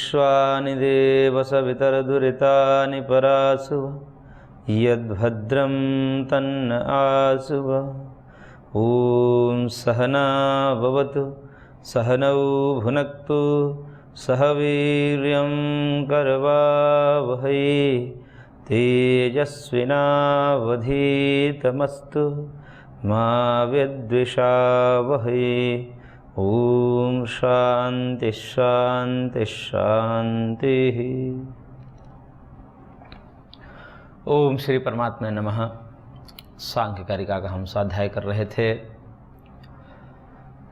विश्वानि देव सवितरदुरितानि परासुव यद्भद्रं तन्न आसुव। ॐ सहना भवतु सहनौ भुनक्तु सह वीर्यं करवावहै तेजस्विनावधीतमस्तु मा विद्विषावहै। ओम शांति शांति शांति। ओम श्री परमात्मा नमः। सांख्य कारिका का हम स्वाध्याय कर रहे थे,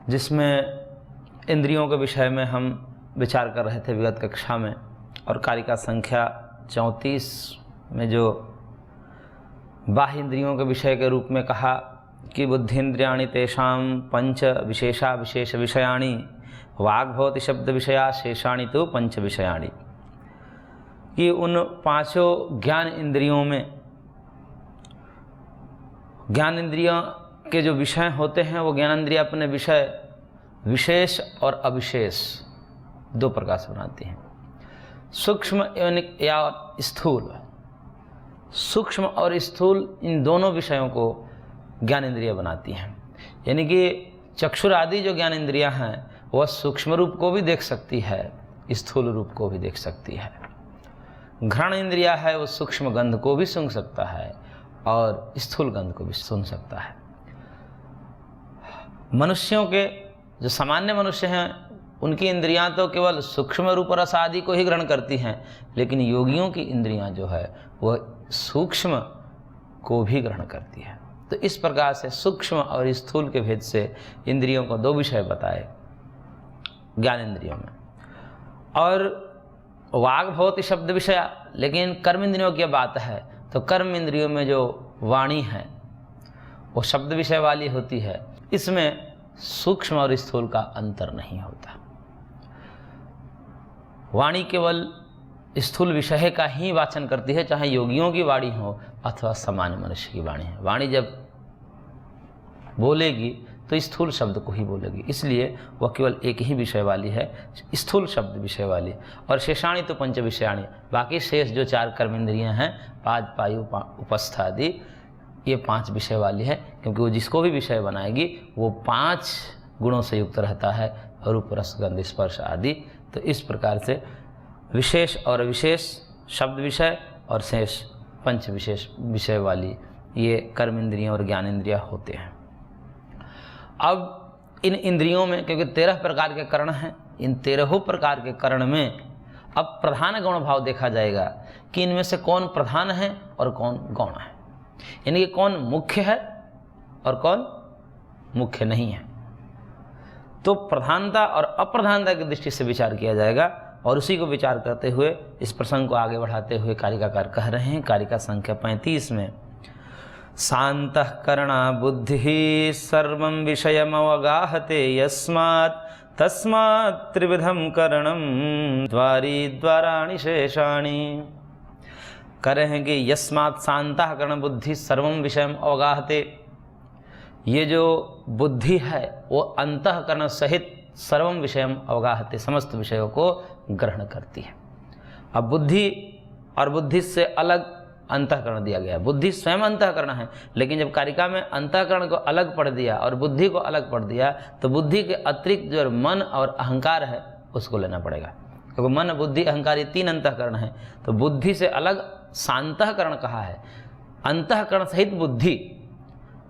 जिसमें इंद्रियों के विषय में हम विचार कर रहे थे विगत कक्षा में, और कारिका संख्या 34 में जो बाह्य इंद्रियों के विषय के रूप में कहा कि बुद्धिन्द्रियाणि तेषां पंच विशेषा विशेष विषयाणि वाग्भवति शब्द विषया शेषाणि तो पंच विषयाणि, कि उन पांचों ज्ञान इंद्रियों में ज्ञान इंद्रियों के जो विषय होते हैं वो ज्ञान इंद्रिय अपने विषय विशेष और अविशेष दो प्रकार से बनाती हैं। सूक्ष्म या स्थूल, सूक्ष्म और स्थूल इन दोनों विषयों को ज्ञान इंद्रिय बनाती हैं। यानी कि चक्षुर आदि जो ज्ञान इंद्रियां हैं वह सूक्ष्म रूप को भी देख सकती है, स्थूल रूप को भी देख सकती है। घ्राण इंद्रिया है वो सूक्ष्म गंध को भी सूंघ सकता है और स्थूल गंध को भी सूंघ सकता है। मनुष्यों के जो सामान्य मनुष्य हैं उनकी इंद्रियां तो केवल सूक्ष्म रूप रस आदि को ही ग्रहण करती हैं, लेकिन योगियों की इंद्रियां जो है वह सूक्ष्म को भी ग्रहण करती है। तो इस प्रकार से सूक्ष्म और स्थूल के भेद से इंद्रियों को दो विषय बताए ज्ञान इंद्रियों में। और वाग भवति शब्द विषय, लेकिन कर्म इंद्रियों की बात है तो कर्म इंद्रियों में जो वाणी है वो शब्द विषय वाली होती है। इसमें सूक्ष्म और स्थूल का अंतर नहीं होता। वाणी केवल स्थूल विषय का ही वाचन करती है, चाहे योगियों की वाणी हो अथवा सामान्य मनुष्य की वाणी है। वाणी जब बोलेगी तो स्थूल शब्द को ही बोलेगी, इसलिए वह केवल एक ही विषय वाली है, स्थूल शब्द विषय वाली। और शेषाणी तो पंच विषयाणी, बाकी शेष जो चार कर्मेंद्रियां हैं पाद पायु उपस्थ आदि, ये पांच विषय वाली है, क्योंकि वो जिसको भी विषय बनाएगी वो पांच गुणों से युक्त रहता है, रूप रस गंध स्पर्श आदि। तो इस प्रकार से विशेष और विशेष शब्द विषय और शेष पंच विशेष विषय वाली ये कर्म इंद्रियां और ज्ञान इंद्रियां होते हैं। अब इन इंद्रियों में क्योंकि 13 प्रकार के कर्ण हैं, इन 13 प्रकार के कर्ण में अब प्रधान गौण भाव देखा जाएगा कि इनमें से कौन प्रधान है और कौन गौण है, यानी कि कौन मुख्य है और कौन मुख्य नहीं है। तो प्रधानता और अप्रधानता की दृष्टि से विचार किया जाएगा, और उसी को विचार करते हुए इस प्रसंग को आगे बढ़ाते हुए कारिकाकार कह रहे हैं कारिका संख्या 35 में, शान्तः करणा बुद्धि सर्वं विषयमवगाहते यस्मात् तस्मात् त्रिविधं करणं द्वारी द्वाराणि शेषाणि। कह रहे हैं कि यस्मात् शान्तः करण बुद्धि सर्वं विषयम अवगाहते, ये जो बुद्धि है वो अंतःकरण सहित सर्वं विषयम अवगाहते, समस्त विषयों को ग्रहण करती है। अब बुद्धि और बुद्धि से अलग अंतःकरण दिया गया। बुद्धि स्वयं अंतःकरण है, लेकिन जब कारिका में अंतःकरण को अलग पढ़ दिया और बुद्धि को अलग पढ़ दिया तो बुद्धि के अतिरिक्त जो मन और अहंकार है उसको लेना पड़ेगा, क्योंकि मन बुद्धि अहंकार ये 3 अंतःकरण है। तो बुद्धि से अलग शांतःकरण कहा है, अंतःकरण सहित बुद्धि।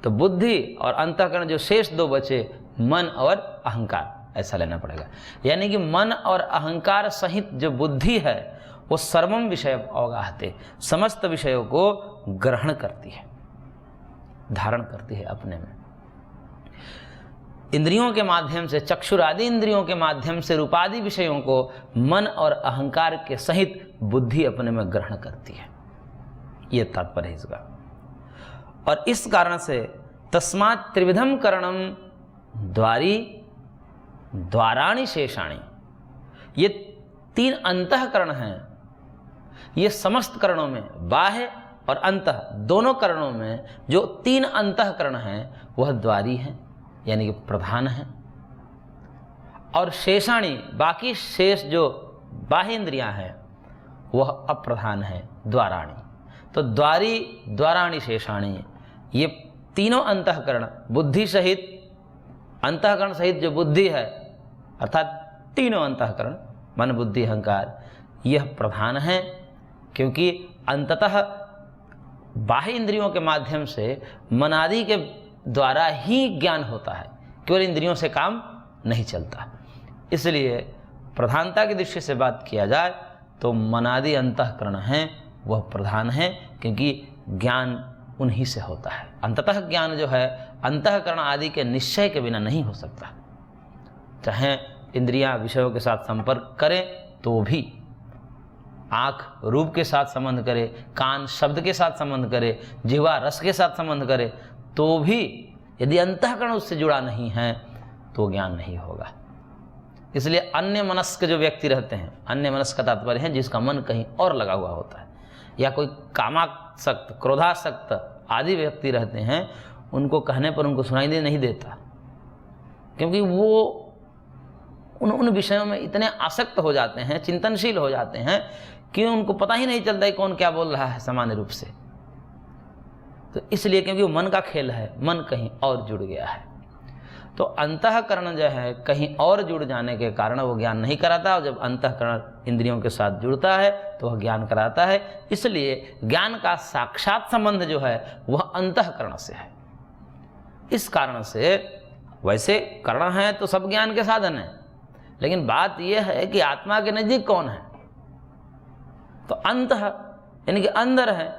तो बुद्धि और अंतःकरण जो शेष 2 बचे मन और अहंकार, ऐसा लेना पड़ेगा। यानी कि मन और अहंकार सहित जो बुद्धि है वो सर्वम विषय अवगाहते, समस्त विषयों को ग्रहण करती है, धारण करती है अपने में। इंद्रियों के माध्यम से, चक्षुर आदि इंद्रियों के माध्यम से रूपादि विषयों को मन और अहंकार के सहित बुद्धि अपने में ग्रहण करती है, ये तात्पर्य है इसका। और इस कारण से तस्मात् त्रिविधम करणम द्वारी द्वाराणि शेषाणि, ये 3 अंतःकरण हैं। ये समस्त करणों में, बाह्य और अंतः दोनों करणों में जो 3 अंतःकरण हैं वह द्वारी हैं, यानी कि प्रधान हैं। और शेषाणी, बाकी शेष जो बाह्य इंद्रियां हैं वह अप्रधान है, द्वाराणी। तो द्वारी, द्वाराणी, शेषाणी, ये तीनों अंतःकरण बुद्धि सहित, अंतःकरण सहित जो बुद्धि है अर्थात तीनों अंतःकरण मन बुद्धि अहंकार, यह प्रधान है, क्योंकि अंततः बाह्य इंद्रियों के माध्यम से मनादि के द्वारा ही ज्ञान होता है, केवल इंद्रियों से काम नहीं चलता। इसलिए प्रधानता की दृष्टि से बात किया जाए तो मनादि अंतःकरण हैं वह प्रधान है, क्योंकि ज्ञान उन्हीं से होता है। अंततः ज्ञान जो है अंतःकरण आदि के निश्चय के बिना नहीं हो सकता। चाहे इंद्रियां विषयों के साथ संपर्क करें तो भी, आँख रूप के साथ संबंध करे, कान शब्द के साथ संबंध करे, जिह्वा रस के साथ संबंध करे, तो भी यदि अंतःकरण उससे जुड़ा नहीं है तो ज्ञान नहीं होगा। इसलिए अन्य मनस्क जो व्यक्ति रहते हैं, अन्य मनस्क का तात्पर्य है जिसका मन कहीं और लगा हुआ होता है, या कोई कामासक्त, क्रोधासक्त आदि व्यक्ति रहते हैं, उनको कहने पर उनको सुनाई नहीं देता, क्योंकि वो उन विषयों में इतने आसक्त हो जाते हैं, चिंतनशील हो जाते हैं कि उनको पता ही नहीं चलता है कौन क्या बोल रहा है सामान्य रूप से। तो इसलिए क्योंकि वो मन का खेल है, मन कहीं और जुड़ गया है। तो अंतःकरण जो है कहीं और जुड़ जाने के कारण वो ज्ञान नहीं कराता, और जब अंतःकरण इंद्रियों के साथ जुड़ता है तो वह ज्ञान कराता है। इसलिए ज्ञान का साक्षात संबंध जो है वह अंतःकरण से है। इस कारण से वैसे करण है तो सब ज्ञान के साधन है, लेकिन बात यह है कि आत्मा के नजदीक कौन है, तो अंतः यानी कि अंदर है,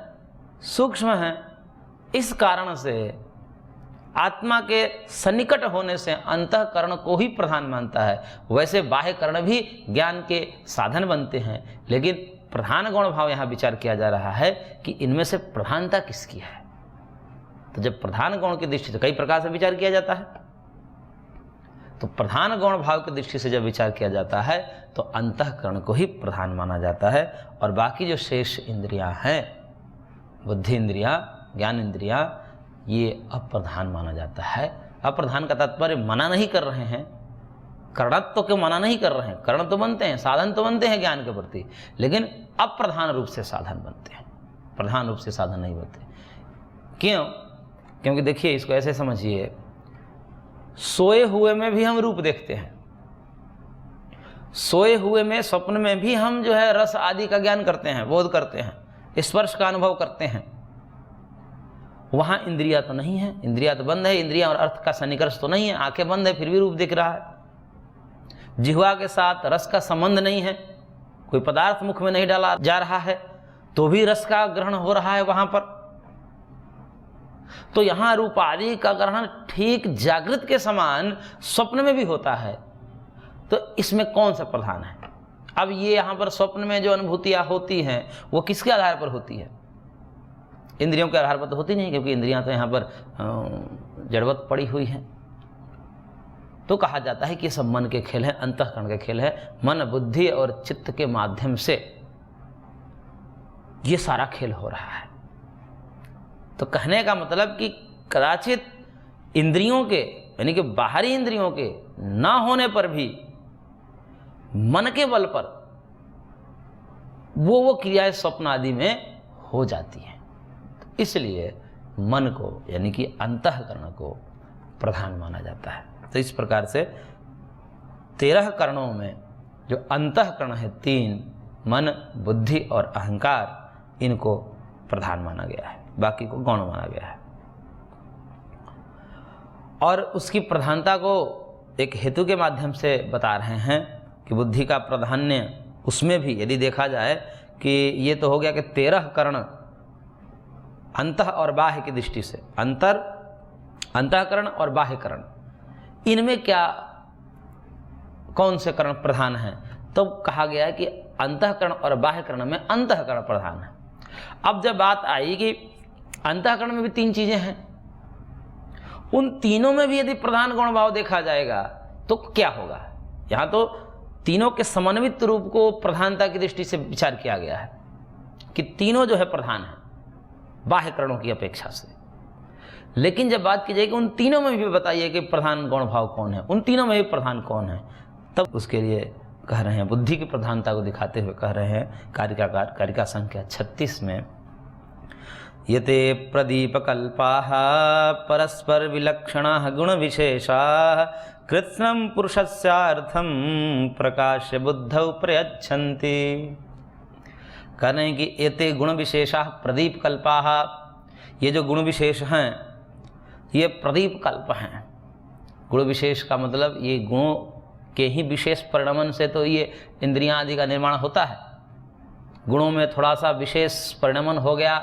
सूक्ष्म है। इस कारण से आत्मा के सन्निकट होने से अंतःकरण को ही प्रधान मानता है। वैसे बाह्य करण भी ज्ञान के साधन बनते हैं, लेकिन प्रधान गुण भाव यहाँ विचार किया जा रहा है कि इनमें से प्रधानता किसकी है। तो जब प्रधान गुण की दृष्टि से कई प्रकार से विचार किया जाता है, तो प्रधान गुण भाव की दृष्टि से जब विचार किया जाता है तो अंतःकरण को ही प्रधान माना जाता है, और बाकी जो शेष इंद्रियां हैं, बुद्धि इंद्रियां, ज्ञान इंद्रियां, ये अप्रधान माना जाता है। अप्रधान का तात्पर्य मना नहीं कर रहे हैं, करणत्व को मना नहीं कर रहे हैं, करण तो बनते हैं, साधन तो बनते हैं ज्ञान के प्रति, लेकिन अप्रधान रूप से साधन बनते हैं, प्रधान रूप से साधन नहीं बनते। क्यों? क्योंकि देखिए, इसको ऐसे समझिए, सोए हुए में भी हम रूप देखते हैं, सोए हुए में स्वप्न में भी हम जो है रस आदि का ज्ञान करते हैं, बोध करते हैं, स्पर्श का अनुभव करते हैं। वहां इंद्रिया तो नहीं है, इंद्रिया तो बंद है, इंद्रिया और अर्थ का सन्निकर्ष तो नहीं है, आंखें बंद है फिर भी रूप दिख रहा है। जिह्वा के साथ रस का संबंध नहीं है, कोई पदार्थ मुख में नहीं डाला जा रहा है तो भी रस का ग्रहण हो रहा है वहां पर। तो यहां रूप आदि का ग्रहण ठीक जागृत के समान स्वप्न में भी होता है। तो इसमें कौन सा प्रधान है? अब ये यहां पर स्वप्न में जो अनुभूतियां होती हैं वो किसके आधार पर होती है? इंद्रियों के आधार पर तो होती नहीं, क्योंकि इंद्रियां तो यहां पर जड़वत पड़ी हुई हैं। तो कहा जाता है कि सब मन के खेल है, अंतःकरण के खेल है, मन बुद्धि और चित्त के माध्यम से ये सारा खेल हो रहा है। तो कहने का मतलब कि कदाचित इंद्रियों के यानी कि बाहरी इंद्रियों के ना होने पर भी मन के बल पर वो क्रियाएं स्वप्न आदि में हो जाती हैं। तो इसलिए मन को यानी कि अंतःकरण को प्रधान माना जाता है। तो इस प्रकार से 13 करणों में जो अंतःकरण है 3, मन, बुद्धि और अहंकार, इनको प्रधान माना गया है, बाकी को गौण माना गया है। और उसकी प्रधानता को एक हेतु के माध्यम से बता रहे हैं कि बुद्धि का प्राधान्य उसमें भी यदि देखा जाए कि ये तो हो गया कि 13 करण अंतः और बाह्य की दृष्टि से, अंतःकरण और बाह्यकरण, इनमें क्या कौन से करण प्रधान हैं? तो कहा गया है कि अंतःकरण और बाह्यकरण में अंतःकरण प्रधान है। अब जब बात आई कि अंतःकरण में भी 3 चीजें हैं, उन तीनों में भी यदि प्रधान गुण भाव देखा जाएगा तो क्या होगा? यहां तो तीनों के समन्वित रूप को प्रधानता की दृष्टि से विचार किया गया है कि तीनों जो है प्रधान है बाह्यकरणों की अपेक्षा से। लेकिन जब बात की जाए कि उन तीनों में भी बताइए कि प्रधान गुण भाव कौन है, उन तीनों में भी प्रधान कौन है, तब उसके लिए कह रहे हैं, बुद्धि की प्रधानता को दिखाते हुए कह रहे हैं कारिकाकार, कारिका संख्या 36 में, यते प्रदीपकल्पाः परस्पर विलक्षणाः गुणविशेषाः कृत्स्नं पुरुषस्यार्थं प्रकाश्य बुद्धौ प्रयच्छन्ति। कह रहे हैं कि एते गुण विशेषाः प्रदीप कल्पाः, ये जो गुण विशेष हैं ये प्रदीप कल्प हैं। गुण विशेष का मतलब ये गुणों के ही विशेष परिणमन से तो ये इंद्रियां आदि का निर्माण होता है। गुणों में थोड़ा सा विशेष परिणमन हो गया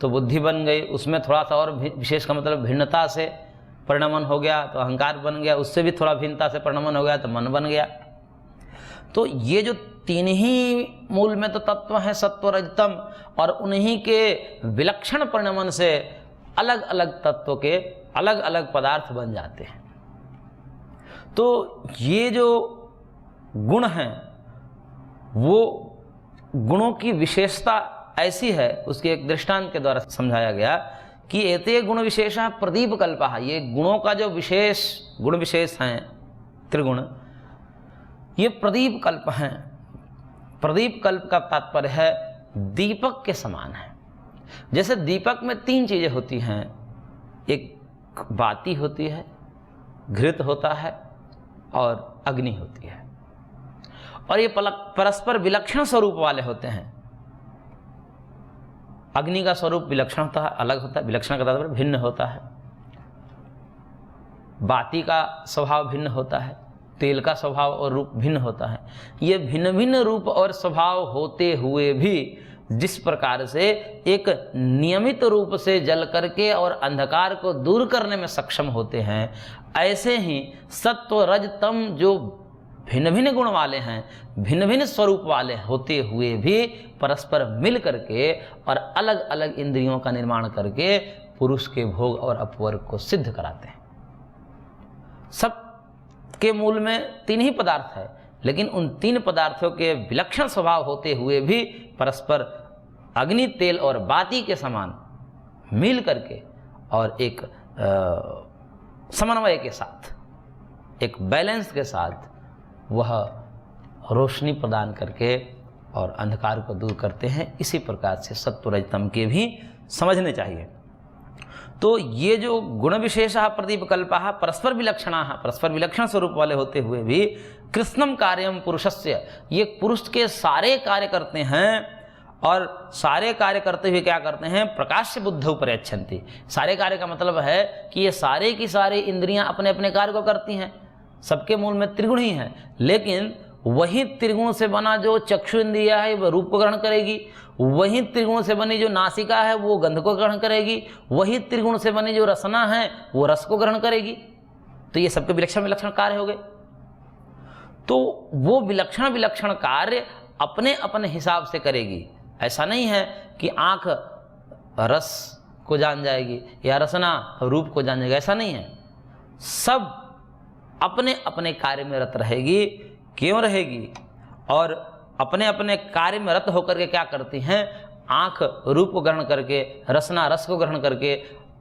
तो बुद्धि बन गई, उसमें थोड़ा सा और विशेष का मतलब भिन्नता से परिणमन हो गया तो अहंकार बन गया, उससे भी थोड़ा भिन्नता से परिणमन हो गया तो मन बन गया। तो ये जो तीन ही मूल में तो तत्व हैं सत्व रजतम, और उन्हीं के विलक्षण परिणमन से अलग अलग तत्व के अलग अलग पदार्थ बन जाते हैं। तो ये जो गुण हैं वो गुणों की विशेषता ऐसी है, उसके एक दृष्टांत के द्वारा समझाया गया कि एते गुण विशेषा प्रदीप कल्पा, ये गुणों का जो विशेष गुण विशेष हैं त्रिगुण, ये प्रदीप कल्प हैं। प्रदीप कल्प का तात्पर्य है दीपक के समान है। जैसे दीपक में तीन चीजें होती हैं, एक बाती होती है, घृत होता है और अग्नि होती है, और ये परस्पर विलक्षण स्वरूप वाले होते हैं। अग्नि का स्वरूप विलक्षण होता है, अलग होता है, विलक्षण का तात्पर्य भिन्न होता है। बाती का स्वभाव भिन्न होता है, तेल का स्वभाव और रूप भिन्न होता है। ये भिन्न भिन्न रूप और स्वभाव होते हुए भी जिस प्रकार से एक नियमित रूप से जल करके और अंधकार को दूर करने में सक्षम होते हैं, ऐसे ही सत्व रज तम जो भिन्न भिन्न गुण वाले हैं, भिन्न भिन्न स्वरूप वाले होते हुए भी परस्पर मिल करके और अलग अलग इंद्रियों का निर्माण करके पुरुष के भोग और अपवर्ग को सिद्ध कराते हैं। सब के मूल में तीन ही पदार्थ है, लेकिन उन तीन पदार्थों के विलक्षण स्वभाव होते हुए भी परस्पर अग्नि, तेल और बाती के समान मिल करके और एक समन्वय के साथ, एक बैलेंस के साथ वह रोशनी प्रदान करके और अंधकार को दूर करते हैं। इसी प्रकार से सत्व रजतम के भी समझने चाहिए। तो ये जो गुण विशेषः प्रदीप कल्पः परस्पर विलक्षणाः, परस्पर विलक्षण स्वरूप वाले होते हुए भी कृत्स्नं कार्यम पुरुषस्य, ये पुरुष के सारे कार्य करते हैं, और सारे कार्य करते हुए क्या करते हैं, प्रकाश्य बुद्धौ प्रयच्छन्ति। सारे कार्य का मतलब है कि ये सारे की सारी इंद्रियां अपने अपने कार्य को करती हैं। सबके मूल में त्रिगुण ही है, लेकिन वही त्रिगुण से बना जो चक्षु इंद्रिया है वह रूप को ग्रहण करेगी, वही त्रिगुण से बनी जो नासिका है वो गंध को ग्रहण करेगी, वही त्रिगुण से बनी जो रसना है वो रस को ग्रहण करेगी। तो ये सबके विलक्षण विलक्षण कार्य हो गए। तो वो विलक्षण विलक्षण कार्य अपने अपने हिसाब से करेगी। ऐसा नहीं है कि आंख रस को जान जाएगी या रसना रूप को जान जाएगी, ऐसा नहीं है। सब अपने अपने कार्य में रत रहेगी। क्यों रहेगी? और अपने अपने कार्य में रत होकर के क्या करती हैं, आंख रूप को ग्रहण करके, रसना रस को ग्रहण करके,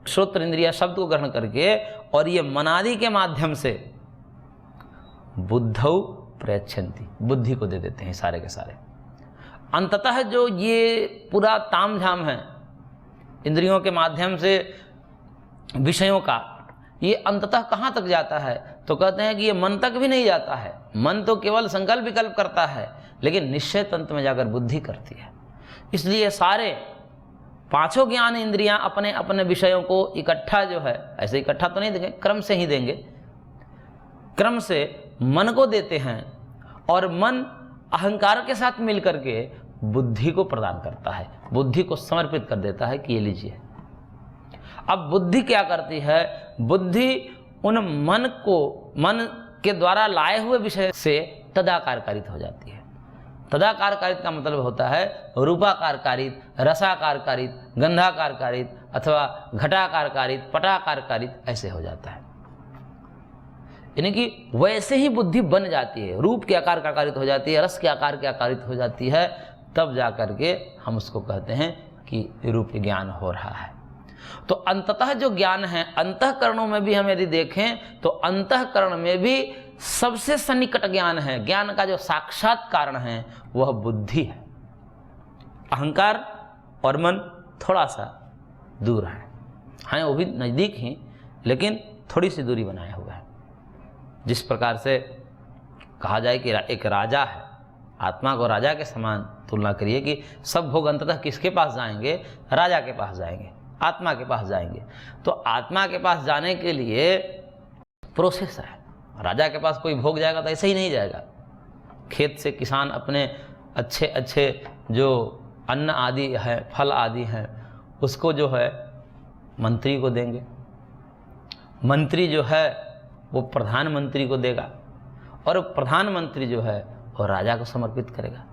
श्रोत्र इंद्रिया शब्द को ग्रहण करके, और ये मनादि के माध्यम से बुद्धौ प्रयच्छन्ति, बुद्धि को दे देते हैं सारे के सारे। अंततः जो ये पूरा तामझाम है इंद्रियों के माध्यम से विषयों का, ये अंततः कहाँ तक जाता है? तो कहते हैं कि ये मन तक भी नहीं जाता है। मन तो केवल संकल्प विकल्प करता है, लेकिन निश्चय तंत्र में जाकर बुद्धि करती है। इसलिए सारे पांचों ज्ञान इंद्रियां अपने अपने विषयों को इकट्ठा जो है, ऐसे इकट्ठा तो नहीं देंगे, क्रम से ही देंगे, क्रम से मन को देते हैं, और मन अहंकार के साथ मिलकर के बुद्धि को प्रदान करता है, बुद्धि को समर्पित कर देता है कि ये लीजिए। अब बुद्धि क्या करती है? बुद्धि उन मन के द्वारा लाए हुए विषय से तदाकार कारित हो जाती है। तदाकार कारित का मतलब होता है रूपाकार कारित, रसाकार कारित, गंधाकार कारित, अथवा घटाकार कारित, पटाकार कारित, ऐसे हो जाता है। यानी कि वैसे ही बुद्धि बन जाती है, रूप के आकार का कारित हो जाती है, रस के आकार के आकारित हो जाती है, तब जा करके हम उसको कहते हैं कि रूप ज्ञान हो रहा है। तो अंततः जो ज्ञान है, अंतःकरणों में भी हम यदि देखें तो अंतःकरण में भी सबसे सन्निकट ज्ञान है, ज्ञान का जो साक्षात कारण है वह बुद्धि है। अहंकार और मन थोड़ा सा दूर है, हाँ वो भी नज़दीक ही, लेकिन थोड़ी सी दूरी बनाए हुए है। जिस प्रकार से कहा जाए कि एक राजा है, आत्मा को राजा के समान तुलना करिए कि सब भोग अंततः किसके पास जाएंगे? राजा के पास जाएंगे, आत्मा के पास जाएंगे। तो आत्मा के पास जाने के लिए प्रोसेस है। राजा के पास कोई भोग जाएगा तो ऐसे ही नहीं जाएगा। खेत से किसान अपने अच्छे अच्छे जो अन्न आदि है, फल आदि हैं, उसको जो है मंत्री को देंगे, मंत्री जो है वो प्रधानमंत्री को देगा, और प्रधानमंत्री जो है वो राजा को समर्पित करेगा।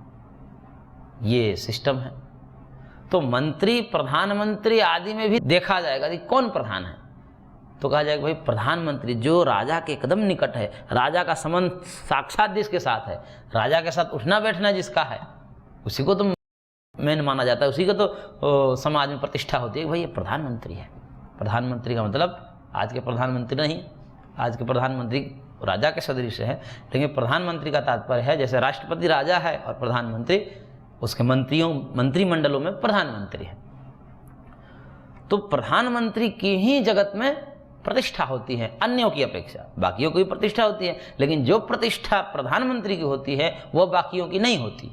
ये सिस्टम है। तो मंत्री, प्रधानमंत्री आदि में भी देखा जाएगा कि कौन प्रधान है। तो कहा जाएगा भाई प्रधानमंत्री जो राजा के एकदम निकट है, राजा का संबंध साक्षात जिसके साथ है, राजा के साथ उठना बैठना जिसका है, उसी को तो मेन माना जाता है, उसी को तो समाज में प्रतिष्ठा होती है कि भाई ये प्रधानमंत्री है। प्रधानमंत्री का मतलब आज के प्रधानमंत्री नहीं, आज के प्रधानमंत्री राजा के सदृश है, लेकिन प्रधानमंत्री का तात्पर्य है जैसे राष्ट्रपति राजा है और प्रधानमंत्री उसके मंत्रिमंडलों में प्रधानमंत्री है। तो प्रधानमंत्री की ही जगत में प्रतिष्ठा होती है अन्यों की अपेक्षा। बाकियों की भी प्रतिष्ठा होती है, लेकिन जो प्रतिष्ठा प्रधानमंत्री की होती है वह बाकियों की नहीं होती।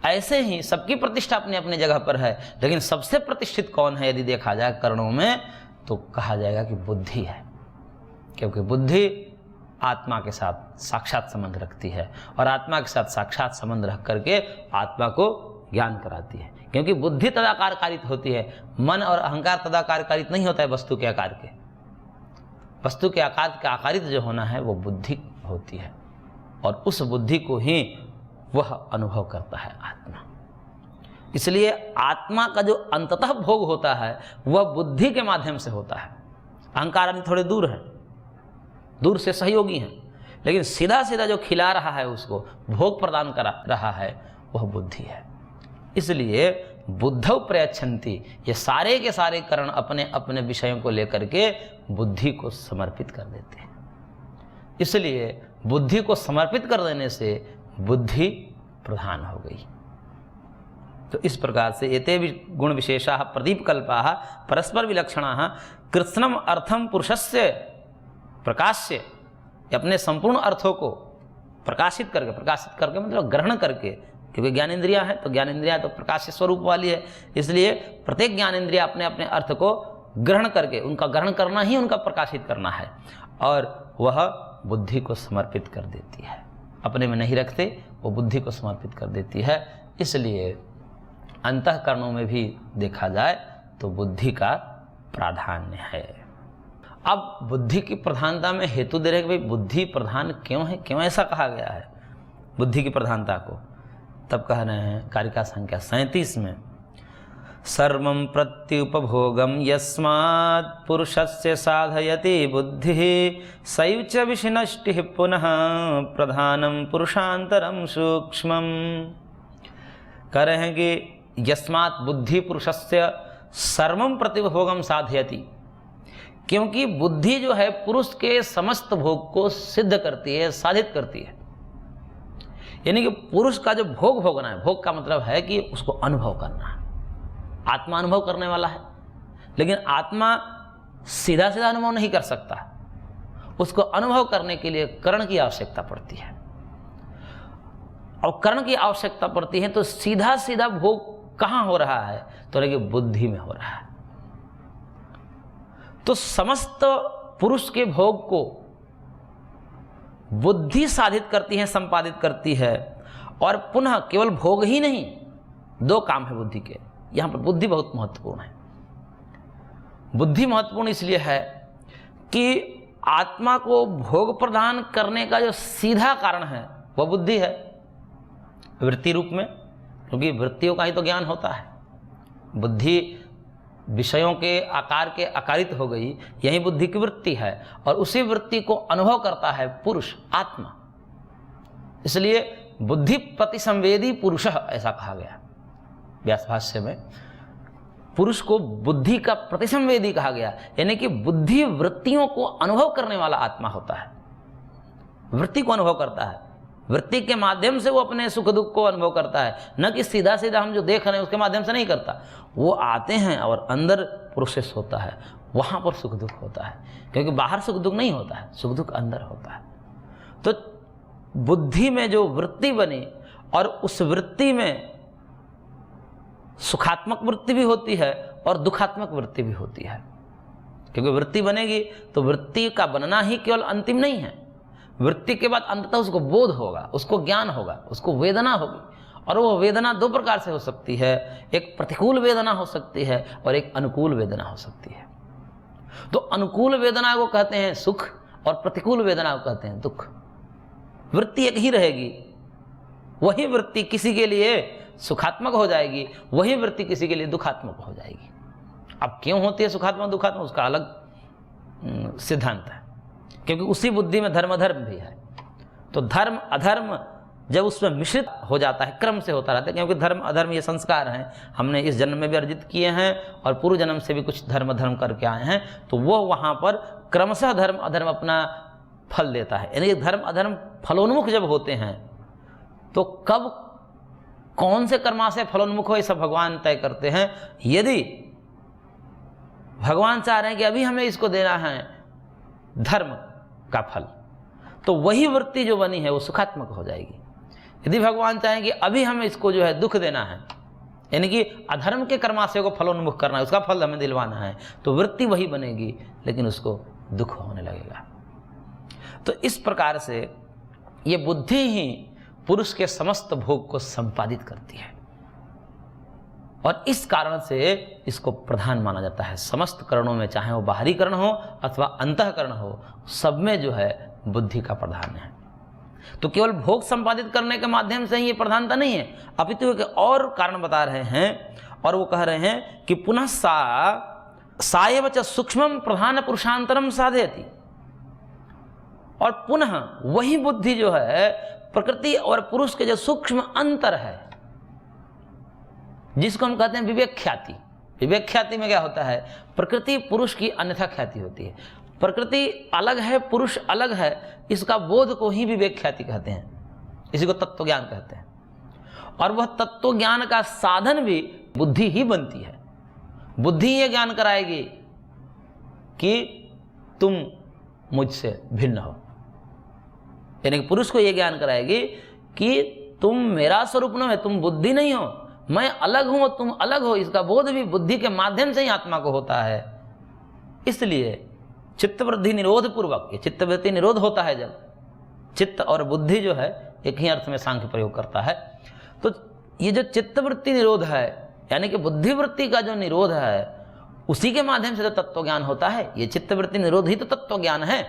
ऐसे ही सबकी प्रतिष्ठा अपने अपने जगह पर है, लेकिन सबसे प्रतिष्ठित कौन है यदि देखा जाए करणों में, तो कहा जाएगा कि बुद्धि है। क्योंकि बुद्धि आत्मा के साथ साक्षात संबंध रखती है, और आत्मा के साथ साक्षात संबंध रख करके आत्मा को ज्ञान कराती है। क्योंकि बुद्धि तदाकार कारित होती है, मन और अहंकार तदाकार कारित नहीं होता है वस्तु के आकार के। वस्तु के आकार का आकारित जो होना है वो बुद्धि होती है, और उस बुद्धि को ही वह अनुभव करता है आत्मा। इसलिए आत्मा का जो अंततः भोग होता है वह बुद्धि के माध्यम से होता है। अहंकार आदि थोड़े दूर है, दूर से सहयोगी हैं, लेकिन सीधा सीधा जो खिला रहा है उसको भोग प्रदान कर रहा है वह बुद्धि है। इसलिए बुद्धौ प्रयच्छन्ति, ये सारे के सारे करण अपने अपने विषयों को लेकर के बुद्धि को समर्पित कर देते हैं। इसलिए बुद्धि को समर्पित कर देने से बुद्धि प्रधान हो गई। तो इस प्रकार से एते गुण विशेषाः प्रदीपकल्पाः परस्पर विलक्षणाः कृत्स्नम अर्थम पुरुषस्य प्रकाश्य, अपने संपूर्ण अर्थों को प्रकाशित करके मतलब ग्रहण करके, क्योंकि ज्ञानेंद्रियां है तो ज्ञानेंद्रियां तो प्रकाश्य स्वरूप वाली है, इसलिए प्रत्येक ज्ञानेंद्रिया अपने अपने अर्थ को ग्रहण करके, उनका ग्रहण करना ही उनका प्रकाशित करना है, और वह बुद्धि को समर्पित कर देती है। अपने में नहीं रखते, वो बुद्धि को समर्पित कर देती है। इसलिए अंतःकरणों में भी देखा जाए तो बुद्धि का प्राधान्य है। अब बुद्धि की प्रधानता में हेतु दे रहे हैं कि भाई बुद्धि प्रधान क्यों है, क्यों ऐसा कहा गया है बुद्धि की प्रधानता को। तब कह रहे हैं कारिका संख्या 37 में, सर्वं प्रत्युपभोगं यस्मात् पुरुषस्य साधयति बुद्धिः सैव च विशिनष्टिः पुनः प्रधानं पुरुषांतरं सूक्ष्मं। कह रहे हैं कि यस्मात् बुद्धि पुरुषस्य सर्वं प्रत्युपभोगं साधयति, क्योंकि बुद्धि जो है पुरुष के समस्त भोग को सिद्ध करती है, साधित करती है। यानी कि पुरुष का जो भोग भोगना है, भोग का मतलब है कि उसको अनुभव करना है। आत्मा अनुभव करने वाला है, लेकिन आत्मा सीधा सीधा अनुभव नहीं कर सकता, उसको अनुभव करने के लिए करण की आवश्यकता पड़ती है, और करण की आवश्यकता पड़ती है तो सीधा सीधा भोग कहाँ हो रहा है, तो देखिए बुद्धि में हो रहा है। तो समस्त पुरुष के भोग को बुद्धि साधित करती है, संपादित करती है, और पुनः केवल भोग ही नहीं, दो काम है बुद्धि के। यहां पर बुद्धि बहुत महत्वपूर्ण है। बुद्धि महत्वपूर्ण इसलिए है कि आत्मा को भोग प्रदान करने का जो सीधा कारण है वह बुद्धि है, वृत्ति रूप में, क्योंकि वृत्तियों का ही तो ज्ञान होता है। बुद्धि विषयों के आकार के आकारित हो गई, यही बुद्धि की वृत्ति है, और उसी वृत्ति को अनुभव करता है पुरुष, आत्मा। इसलिए बुद्धि प्रतिसंवेदी पुरुष ऐसा कहा गया व्यास भाष्य में। पुरुष को बुद्धि का प्रतिसंवेदी कहा गया, यानी कि बुद्धि वृत्तियों को अनुभव करने वाला आत्मा होता है। वृत्ति को अनुभव करता है, वृत्ति के माध्यम से वो अपने सुख दुख को अनुभव करता है, न कि सीधा सीधा हम जो देख रहे हैं उसके माध्यम से नहीं करता। वो आते हैं और अंदर प्रोसेस होता है, वहाँ पर सुख दुख होता है, क्योंकि बाहर सुख दुख नहीं होता है, सुख दुख अंदर होता है। तो बुद्धि में जो वृत्ति बनी और उस वृत्ति में सुखात्मक वृत्ति भी होती है और दुखात्मक वृत्ति भी होती है, क्योंकि वृत्ति बनेगी तो वृत्ति का बनना ही केवल अंतिम नहीं है, वृत्ति के बाद अंततः उसको बोध होगा, उसको ज्ञान होगा, उसको वेदना होगी। और वो वेदना दो प्रकार से हो सकती है, एक प्रतिकूल वेदना हो सकती है और एक अनुकूल वेदना हो सकती है। तो अनुकूल वेदना को कहते हैं सुख और प्रतिकूल वेदना को कहते हैं दुख। वृत्ति एक ही रहेगी, वही वृत्ति किसी के लिए सुखात्मक हो जाएगी, वही वृत्ति किसी के लिए दुखात्मक हो जाएगी। अब क्यों होती है सुखात्मक दुखात्मक, उसका अलग सिद्धांत है, क्योंकि उसी बुद्धि में धर्म अधर्म भी है। तो धर्म अधर्म जब उसमें मिश्रित हो जाता है, क्रम से होता रहता है, क्योंकि धर्म अधर्म ये संस्कार हैं, हमने इस जन्म में भी अर्जित किए हैं और पूर्व जन्म से भी कुछ धर्म अधर्म करके आए हैं, तो वो वहाँ पर क्रमशः धर्म अधर्म अपना फल देता है। यानी धर्म अधर्म फलोन्मुख जब होते हैं तो कब कौन से कर्मा से फलोन्मुख हो, ये सब भगवान तय करते हैं। यदि भगवान चाह रहे हैं कि अभी हमें इसको देना है धर्म का फल, तो वही वृत्ति जो बनी है वो सुखात्मक हो जाएगी। यदि भगवान चाहें कि अभी हमें इसको जो है दुख देना है, यानी कि अधर्म के कर्माशय को फलोन्मुख करना है, उसका फल हमें दिलवाना है, तो वृत्ति वही बनेगी, लेकिन उसको दुख होने लगेगा। तो इस प्रकार से ये बुद्धि ही पुरुष के समस्त भोग को संपादित करती है और इस कारण से इसको प्रधान माना जाता है। समस्त करणों में, चाहे वो बाहरी करण हो अथवा अंतःकरण हो, सब में जो है बुद्धि का प्रधान है। तो केवल भोग संपादित करने के माध्यम से ही ये प्रधानता नहीं है, अपितु एक और कारण बता रहे हैं और वो कह रहे हैं कि पुनः सायव च सूक्ष्मम प्रधान पुरुषांतरम साधयति। और पुनः वही बुद्धि जो है प्रकृति और पुरुष के जो सूक्ष्म अंतर है, जिसको हम कहते हैं विवेक ख्याति। विवेक ख्याति में क्या होता है, प्रकृति पुरुष की अन्यथा ख्याति होती है। प्रकृति अलग है, पुरुष अलग है, इसका बोध को ही विवेक ख्याति कहते हैं, इसी को तत्व ज्ञान कहते हैं। और वह तत्व ज्ञान का साधन भी बुद्धि ही बनती है। बुद्धि ये ज्ञान कराएगी कि तुम मुझसे भिन्न हो, यानी कि पुरुष को ये ज्ञान कराएगी कि तुम मेरा स्वरूप न हो, तुम बुद्धि नहीं हो, मैं अलग हूं और तुम अलग हो। इसका बोध भी बुद्धि के माध्यम से ही आत्मा को होता है। इसलिए चित्तवृद्धि निरोध पूर्वक, ये चित्तवृत्ति निरोध होता है जब चित्त और बुद्धि जो है एक ही अर्थ में सांख्य प्रयोग करता है। तो ये जो चित्तवृत्ति निरोध है, यानी कि बुद्धिवृत्ति का जो निरोध है, उसी के माध्यम से तो तत्व ज्ञान होता है। ये चित्तवृत्ति निरोध ही तो तत्व ज्ञान है।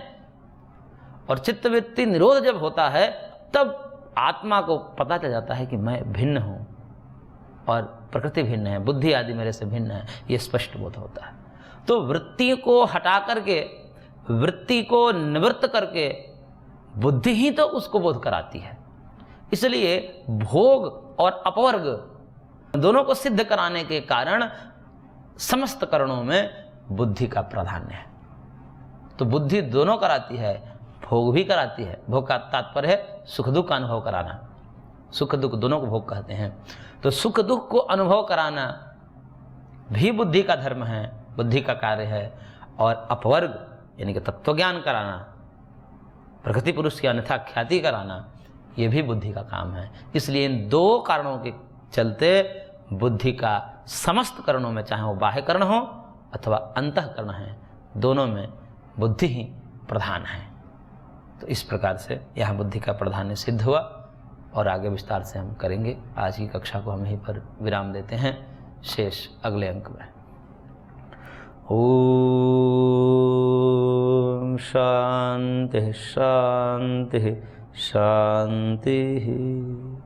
और चित्तवृत्ति निरोध जब होता है तब आत्मा को पता चल जाता है कि मैं भिन्न हूं और प्रकृति भिन्न है, बुद्धि आदि मेरे से भिन्न है, ये स्पष्ट बोध होता है। तो वृत्ति को हटा करके, वृत्ति को निवृत्त करके बुद्धि ही तो उसको बोध कराती है। इसलिए भोग और अपवर्ग दोनों को सिद्ध कराने के कारण समस्त करणों में बुद्धि का प्राधान्य है। तो बुद्धि दोनों कराती है, भोग भी कराती है। भोग का तात्पर्य है सुख दुख का अनुभव कराना, सुख दुख दोनों को भोग कहते हैं। तो सुख दुख को अनुभव कराना भी बुद्धि का धर्म है, बुद्धि का कार्य है। और अपवर्ग यानी कि तत्व ज्ञान कराना, प्रकृति पुरुष की अन्यथा ख्याति कराना, ये भी बुद्धि का काम है। इसलिए इन दो कारणों के चलते बुद्धि का समस्त करणों में, चाहे वो बाह्य करण हो अथवा अंतःकरण है, दोनों में बुद्धि ही प्रधान है। तो इस प्रकार से यहाँ बुद्धि का प्राधान्य सिद्ध हुआ और आगे विस्तार से हम करेंगे। आज की कक्षा को हम यहीं पर विराम देते हैं, शेष अगले अंक में। ओम शांति शांति शांति।